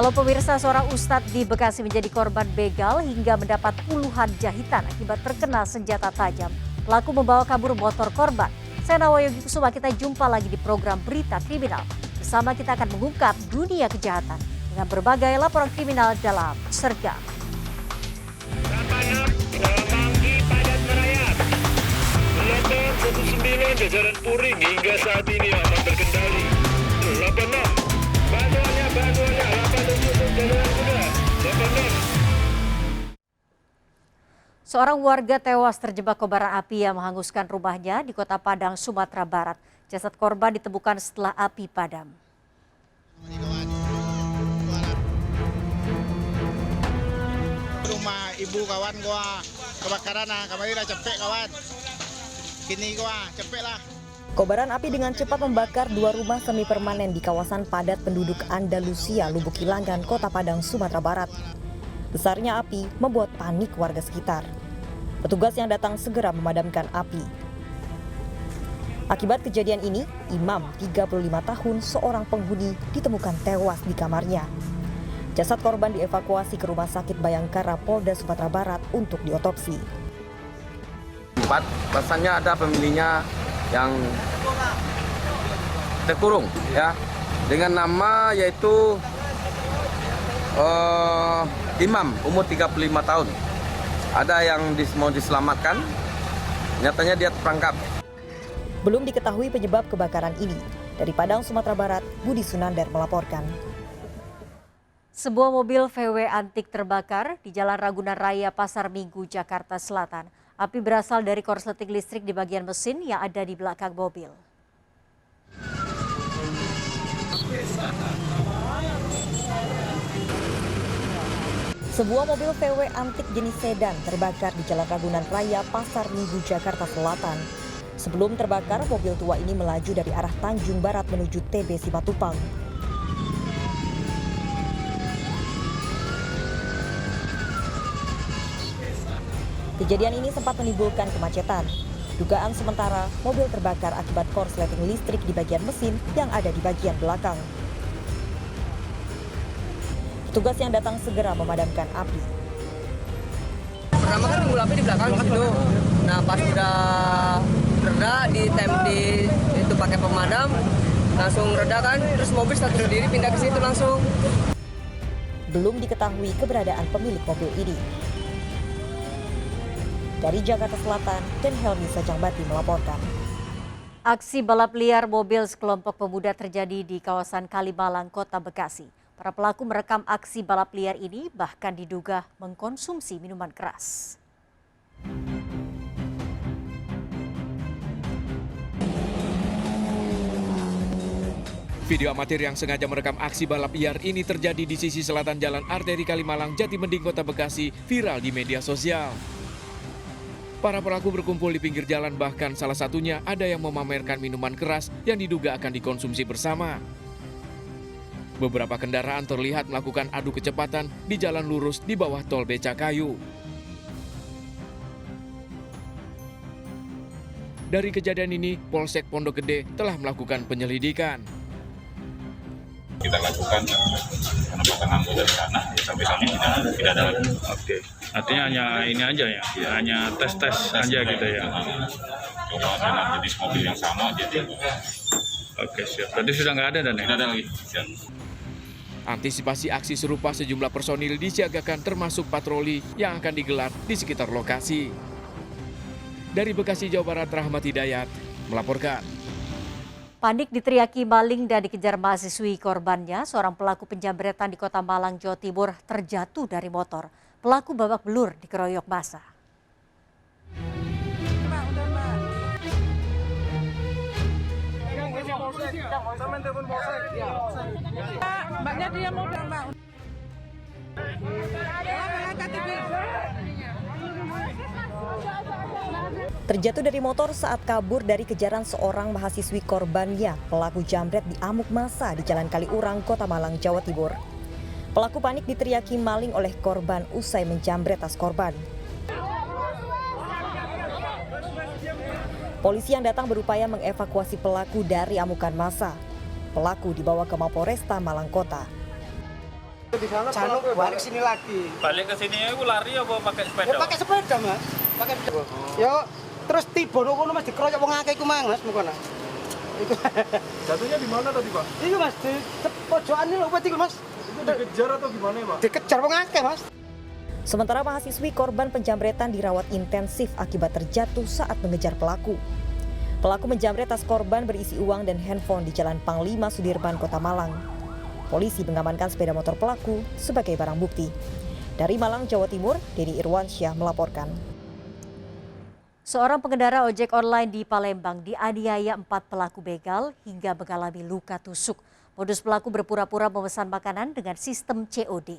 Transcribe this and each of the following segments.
Halo pemirsa, seorang ustadz di Bekasi menjadi korban begal hingga mendapat puluhan jahitan akibat terkena senjata tajam. Pelaku membawa kabur motor korban. Saya Nawayogi Kusuma, kita jumpa lagi di program Berita Kriminal. Bersama kita akan mengungkap dunia kejahatan dengan berbagai laporan kriminal dalam Sergam. Laporan 19 jajaran Puring hingga saat ini aman terkendali. 86 bantuannya 87 jajaran kuda 86. Seorang warga tewas terjebak kobaran api yang menghanguskan rumahnya di Kota Padang, Sumatera Barat. Jasad korban ditemukan setelah api padam. Rumah ibu kawan gua kebakaran, kemarin udah cepet kawan. Kini gua cepet lah. Kobaran api dengan cepat membakar dua rumah semi permanen di kawasan padat penduduk Andalusia, Lubuk Kilangan, Kota Padang, Sumatera Barat. Besarnya api membuat panik warga sekitar. Petugas yang datang segera memadamkan api. Akibat kejadian ini, Imam, 35 tahun, seorang penghuni, ditemukan tewas di kamarnya. Jasad korban dievakuasi ke Rumah Sakit Bayangkara, Polda Sumatera Barat untuk diotopsi. Rasanya ada pemiliknya yang terkurung ya dengan nama yaitu Imam, umur 35 tahun. Ada yang mau diselamatkan, nyatanya dia terperangkap. Belum diketahui penyebab kebakaran ini. Dari Padang, Sumatera Barat, Budi Sunandar melaporkan. Sebuah mobil VW antik terbakar di Jalan Ragunan Raya, Pasar Minggu, Jakarta Selatan. Api berasal dari korsleting listrik di bagian mesin yang ada di belakang mobil. Sebuah mobil VW antik jenis sedan terbakar di Jalan Ragunan Raya, Pasar Minggu, Jakarta Selatan. Sebelum terbakar, mobil tua ini melaju dari arah Tanjung Barat menuju TB Simatupang. Kejadian ini sempat menimbulkan kemacetan. Dugaan sementara, mobil terbakar akibat korsleting listrik di bagian mesin yang ada di bagian belakang. Petugas yang datang segera memadamkan api. Pertama kan timbul api di belakang situ. Nah pas udah reda itu pakai pemadam, langsung reda kan, terus mobil satu sendiri pindah ke situ langsung. Belum diketahui keberadaan pemilik mobil ini. Dari Jakarta Selatan, dan Helmi Sajangbati melaporkan. Aksi balap liar mobil sekelompok pemuda terjadi di kawasan Kalimalang, Kota Bekasi. Para pelaku merekam aksi balap liar ini bahkan diduga mengkonsumsi minuman keras. Video amatir yang sengaja merekam aksi balap liar ini terjadi di sisi selatan Jalan Arteri Kalimalang, Jatimending, Kota Bekasi, viral di media sosial. Para pelaku berkumpul di pinggir jalan, bahkan salah satunya ada yang memamerkan minuman keras yang diduga akan dikonsumsi bersama. Beberapa kendaraan terlihat melakukan adu kecepatan di jalan lurus di bawah tol Becakayu. Dari kejadian ini, Polsek Pondok Gede telah melakukan penyelidikan. Kita lakukan penempatan anggota di sana, sampai saat ini tidak ada lagi. Oke, artinya hanya ini aja ya, hanya tes aja gitu ya. Coba dengan jenis mobil yang sama aja. Oke, siap. Tadi sudah nggak ada dan ya? Tidak ada lagi. Siap. Antisipasi aksi serupa, sejumlah personil disiagakan termasuk patroli yang akan digelar di sekitar lokasi. Dari Bekasi, Jawa Barat, Rahmat Hidayat melaporkan. Panik diteriaki maling dan dikejar mahasiswi korbannya. Seorang pelaku penjambretan di Kota Malang, Jawa Timur terjatuh dari motor. Pelaku babak belur dikeroyok massa. Mbaknya dia mau Terjatuh dari motor saat kabur dari kejaran seorang mahasiswi korbannya. Pelaku jambret diamuk massa di Jalan Kaliurang, Kota Malang, Jawa Timur. Pelaku panik diteriaki maling oleh korban usai menjambret tas korban. Polisi yang datang berupaya mengevakuasi pelaku dari amukan massa. Pelaku dibawa ke Mapolresta Malang Kota. Balik sini lagi. Balik ke sini aku lari apa pakai sepeda? Ya pakai sepeda mas. Pakai sepeda. Yo terus tiba kono mas dikeroyok wong akeh iku mang mas mengkono. Iku. Jatuhnya di mana tadi Pak? Iku mas di pojokan iki lho iku mas. Itu dikejar atau gimana Pak? Dikejar wong akeh mas. Sementara mahasiswi korban penjamretan dirawat intensif akibat terjatuh saat mengejar pelaku. Pelaku menjamret tas korban berisi uang dan handphone di Jalan Panglima Sudirman, Kota Malang. Polisi mengamankan sepeda motor pelaku sebagai barang bukti. Dari Malang, Jawa Timur, Dedi Irwansyah melaporkan. Seorang pengendara ojek online di Palembang dianiaya 4 pelaku begal hingga mengalami luka tusuk. Modus pelaku berpura-pura memesan makanan dengan sistem COD.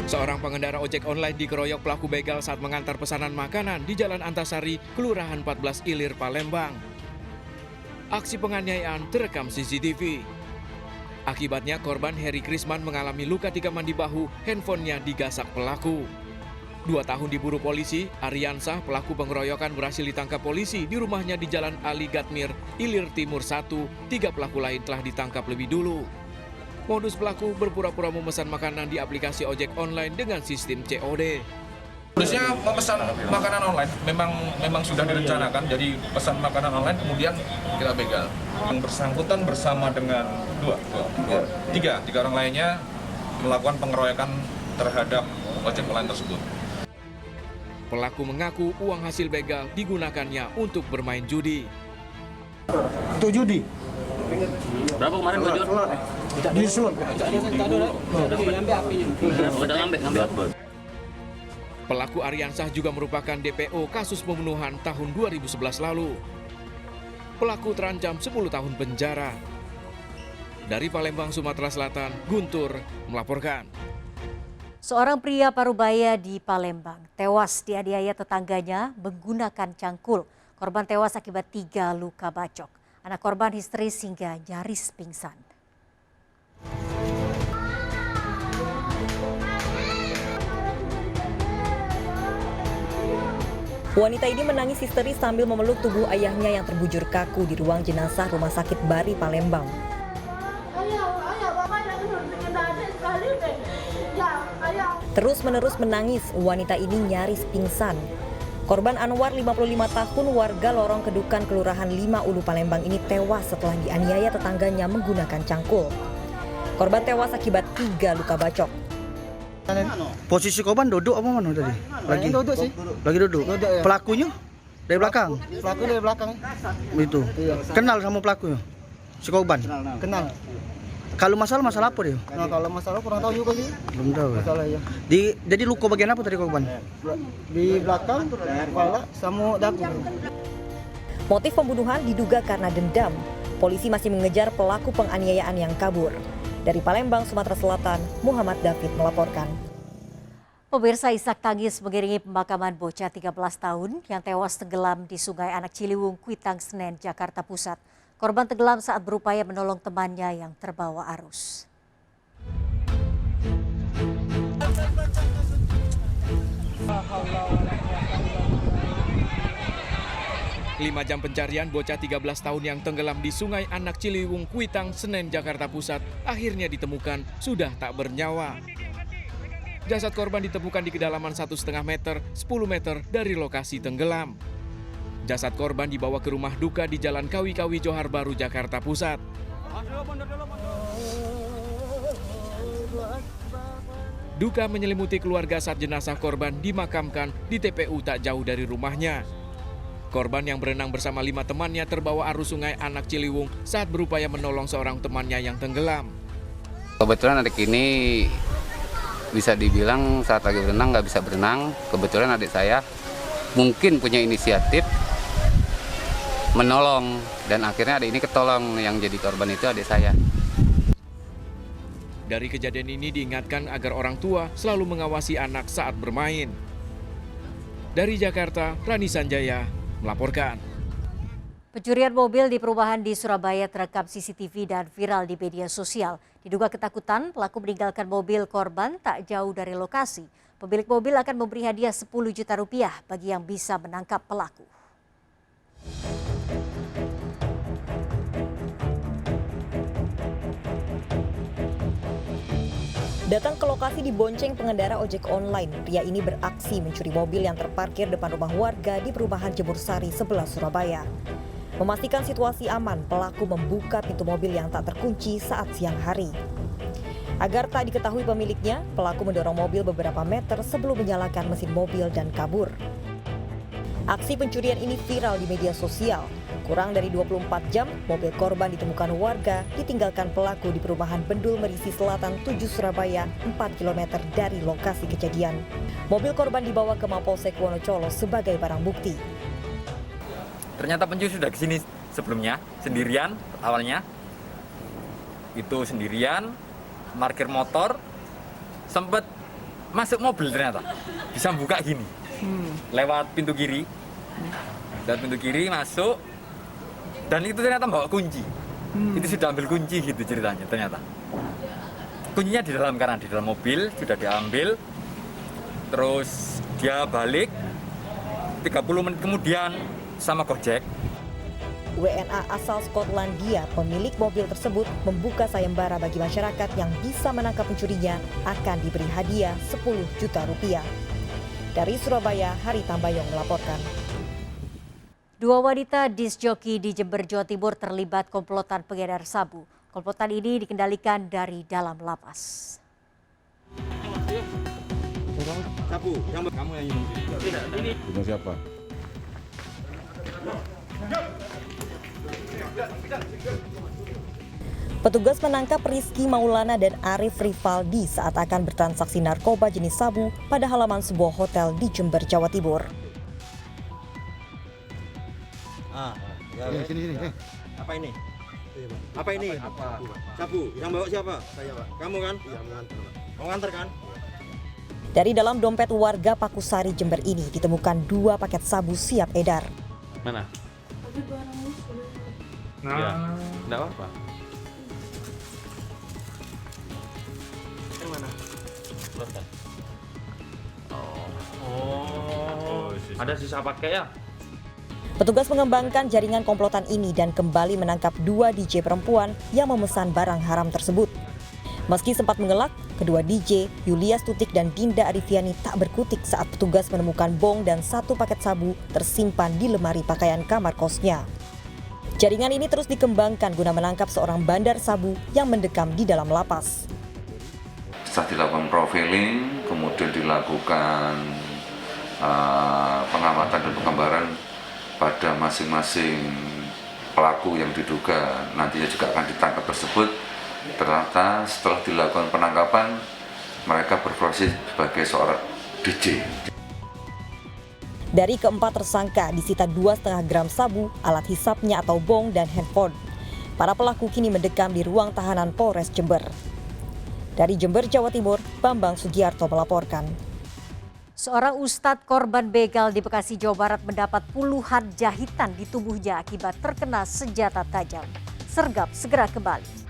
Seorang pengendara ojek online dikeroyok pelaku begal saat mengantar pesanan makanan di Jalan Antasari, Kelurahan 14 Ilir, Palembang. Aksi penganiayaan terekam CCTV. Akibatnya korban Heri Krisman mengalami luka tikaman di bahu, handphonenya digasak pelaku. 2 tahun diburu polisi, Ariansah pelaku pengeroyokan berhasil ditangkap polisi di rumahnya di Jalan Ali Gatmir, Ilir Timur 1. 3 pelaku lain telah ditangkap lebih dulu. Modus pelaku berpura-pura memesan makanan di aplikasi ojek online dengan sistem COD. Modusnya memesan makanan online, memang sudah direncanakan, jadi pesan makanan online kemudian kita begal. Yang bersangkutan bersama dengan tiga orang lainnya melakukan pengeroyokan terhadap ojek online tersebut. Pelaku mengaku uang hasil begal digunakannya untuk bermain judi. Itu judi. Berapa kemarin bujur? Di slot. Pelaku Ariansah juga merupakan DPO kasus pembunuhan tahun 2011 lalu. Pelaku terancam 10 tahun penjara. Dari Palembang, Sumatera Selatan, Guntur melaporkan. Seorang pria Parubaya di Palembang tewas dianiaya tetangganya menggunakan cangkul. Korban tewas akibat 3 luka bacok. Anak korban histeris hingga nyaris pingsan. Wanita ini menangis histeris sambil memeluk tubuh ayahnya yang terbujur kaku di ruang jenazah Rumah Sakit Bari, Palembang. Terus-menerus menangis, wanita ini nyaris pingsan. Korban Anwar, 55 tahun, warga Lorong Kedukan, Kelurahan 5 Ulu, Palembang ini tewas setelah dianiaya tetangganya menggunakan cangkul. Korban tewas akibat 3 luka bacok. Posisi korban duduk apa mana tadi? Lagi duduk sih. Lagi duduk. Ya. Pelakunya dari belakang. Pelaku dari belakang. Itu. Iya. Kenal sama pelakunya? Si korban. Kenal. Kalau masalah apa dia? Nah, kalau masalah kurang tahu juga sih. Belum tahu. Masalah ya. Jadi luka bagian apa tadi korban? Di belakang, kepala, sama dagu. Motif pembunuhan diduga karena dendam. Polisi masih mengejar pelaku penganiayaan yang kabur. Dari Palembang, Sumatera Selatan, Muhammad David melaporkan. Pemirsa, isak tangis mengiringi pemakaman bocah 13 tahun yang tewas tenggelam di Sungai Anak Ciliwung, Kuitang Senen, Jakarta Pusat. Korban tenggelam saat berupaya menolong temannya yang terbawa arus. Lima jam pencarian bocah 13 tahun yang tenggelam di Sungai Anak Ciliwung, Kuitang, Senen, Jakarta Pusat akhirnya ditemukan sudah tak bernyawa. Jasad korban ditemukan di kedalaman 1,5 meter, 10 meter dari lokasi tenggelam. Jasad korban dibawa ke rumah duka di Jalan Kawi-Kawi, Johar Baru, Jakarta Pusat. Duka menyelimuti keluarga saat jenazah korban dimakamkan di TPU tak jauh dari rumahnya. Korban yang berenang bersama 5 temannya terbawa arus Sungai Anak Ciliwung saat berupaya menolong seorang temannya yang tenggelam. Kebetulan adik ini bisa dibilang saat lagi berenang nggak bisa berenang. Kebetulan adik saya mungkin punya inisiatif menolong dan akhirnya adik ini ketolong. Yang jadi korban itu adik saya. Dari kejadian ini diingatkan agar orang tua selalu mengawasi anak saat bermain. Dari Jakarta, Rani Sanjaya melaporkan. Pencurian mobil di perumahan di Surabaya terekam CCTV dan viral di media sosial. Diduga ketakutan, pelaku meninggalkan mobil korban tak jauh dari lokasi. Pemilik mobil akan memberi hadiah 10 juta rupiah bagi yang bisa menangkap pelaku. Datang ke lokasi dibonceng pengendara ojek online, pria ini beraksi mencuri mobil yang terparkir depan rumah warga di perumahan Jemur Sari sebelah Surabaya. Memastikan situasi aman, pelaku membuka pintu mobil yang tak terkunci saat siang hari. Agar tak diketahui pemiliknya, pelaku mendorong mobil beberapa meter sebelum menyalakan mesin mobil dan kabur. Aksi pencurian ini viral di media sosial. Kurang dari 24 jam, mobil korban ditemukan warga ditinggalkan pelaku di perumahan Bendul Merisi Selatan 7 Surabaya, 4 km dari lokasi kejadian. Mobil korban dibawa ke Mapolsek Wonocolo sebagai barang bukti. Ternyata pencuri sudah kesini sebelumnya, sendirian awalnya. Itu sendirian, parkir motor, sempat masuk mobil ternyata. Bisa buka gini, lewat pintu kiri. Lewat pintu kiri masuk, dan itu ternyata bawa kunci. Itu sudah ambil kunci gitu ceritanya ternyata. Kuncinya di dalam, karena di dalam mobil sudah diambil. Terus dia balik 30 menit kemudian sama Gojek. WNA asal Skotlandia, pemilik mobil tersebut membuka sayembara bagi masyarakat yang bisa menangkap pencurinya akan diberi hadiah 10 juta rupiah. Dari Surabaya, Hari Tambayong melaporkan. Dua wanita disc joki di Jember, Jawa Timur terlibat komplotan pengedar sabu. Komplotan ini dikendalikan dari dalam lapas. Sabu, kamu yang ini. Dengan siapa? Petugas menangkap Rizky Maulana dan Arif Rivaldi saat akan bertransaksi narkoba jenis sabu pada halaman sebuah hotel di Jember, Jawa Timur. Sini. Apa ini? Apa ini? Sabu. Yang bawa siapa? Saya, Pak. Kamu kan? Iya, mengantar, Pak. Mau ngantar kan? Dari dalam dompet warga Pakusari, Jember ini ditemukan 2 paket sabu siap edar. Mana? Ya, enggak apa-apa. Yang mana? Ada sisa pakai ya? Petugas mengembangkan jaringan komplotan ini dan kembali menangkap 2 DJ perempuan yang memesan barang haram tersebut. Meski sempat mengelak, kedua DJ, Yulia Stutik dan Dinda Arifiani tak berkutik saat petugas menemukan bong dan 1 paket sabu tersimpan di lemari pakaian kamar kosnya. Jaringan ini terus dikembangkan guna menangkap seorang bandar sabu yang mendekam di dalam lapas. Setelah dilakukan profiling, kemudian dilakukan pengamatan dan penggambaran pada masing-masing pelaku yang diduga nantinya juga akan ditangkap tersebut. Ternyata setelah dilakukan penangkapan, mereka berprofesi sebagai seorang DJ. Dari keempat tersangka disita 2,5 gram sabu, alat hisapnya atau bong, dan handphone. Para pelaku kini mendekam di ruang tahanan Polres Jember. Dari Jember, Jawa Timur, Bambang Sugiarto melaporkan. Seorang ustadz korban begal di Bekasi, Jawa Barat mendapat puluhan jahitan di tubuhnya akibat terkena senjata tajam. Sergap segera kembali.